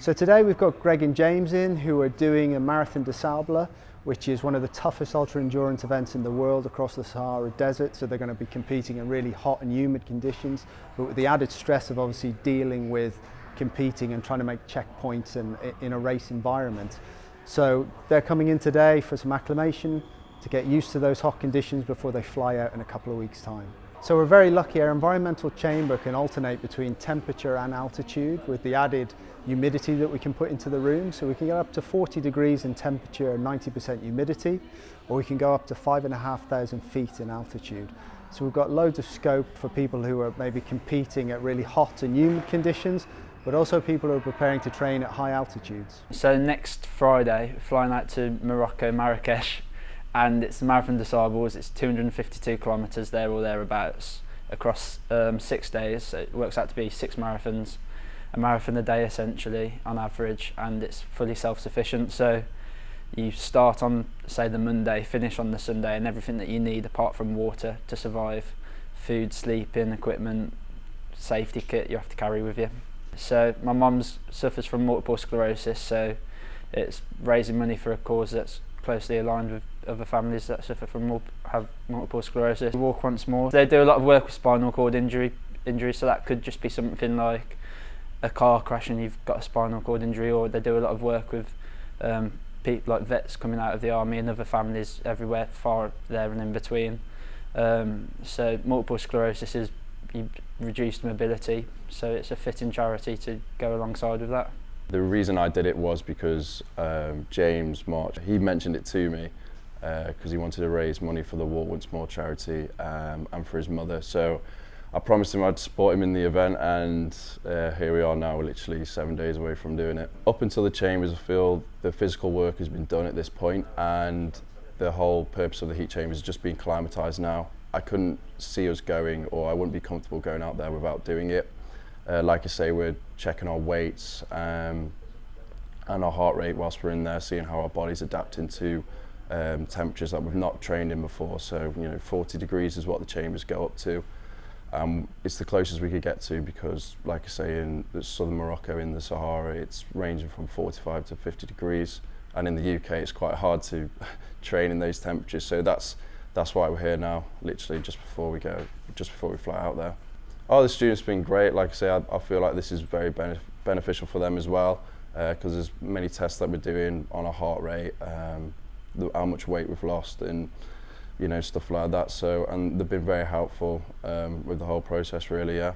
So today we've got Greg and James in, who are doing a Marathon des Sables, which is one of the toughest ultra-endurance events in the world across the Sahara Desert. So they're going to be competing in really hot and humid conditions, but with the added stress of obviously dealing with competing and trying to make checkpoints in a race environment. So they're coming in today for some acclimation to get used to those hot conditions before they fly out in a couple of weeks' time. So we're very lucky. Our environmental chamber can alternate between temperature and altitude with the added humidity that we can put into the room. So we can get up to 40 degrees in temperature and 90% humidity, or we can go up to 5,500 feet in altitude. So we've got loads of scope for people who are maybe competing at really hot and humid conditions, but also people who are preparing to train at high altitudes. So next Friday, we're flying out to Morocco, Marrakesh, and it's the Marathon des Sables. It's 252 kilometres there or thereabouts across 6 days. So it works out to be 6 marathons, a marathon a day essentially on average, and it's fully self-sufficient. So you start on, say, the Monday, finish on the Sunday, and everything that you need apart from water to survive, food, sleeping, equipment, safety kit you have to carry with you. So my mum suffers from multiple sclerosis, so it's raising money for a cause that's closely aligned with other families that suffer from have multiple sclerosis. Walk once more. They do a lot of work with spinal cord injury, so that could just be something like a car crash and you've got a spinal cord injury, or they do a lot of work with people like vets coming out of the army and other families everywhere, far there and in between. So multiple sclerosis is reduced mobility, so it's a fitting charity to go alongside with that. The reason I did it was because James March, he mentioned it to me because he wanted to raise money for the Walk Once More charity and for his mother. So I promised him I'd support him in the event, and here we are now. We're literally 7 days away from doing it. Up until the chambers, I feel the physical work has been done at this point, and the whole purpose of the heat chambers is just being acclimatised now. I couldn't see us going, or I wouldn't be comfortable going out there without doing it. Like I say, we're checking our weights and our heart rate whilst we're in there, seeing how our body's adapting to temperatures that we've not trained in before. So, 40 degrees is what the chambers go up to. It's the closest we could get to because, like I say, in southern Morocco, in the Sahara, it's ranging from 45 to 50 degrees. And in the UK, it's quite hard to train in those temperatures. So that's why we're here now, literally just before we fly out there. Oh, the students have been great. Like I say, I feel like this is very beneficial for them as well, because there's many tests that we're doing on our heart rate, how much weight we've lost, and stuff like that. So, and they've been very helpful with the whole process, really. Yeah.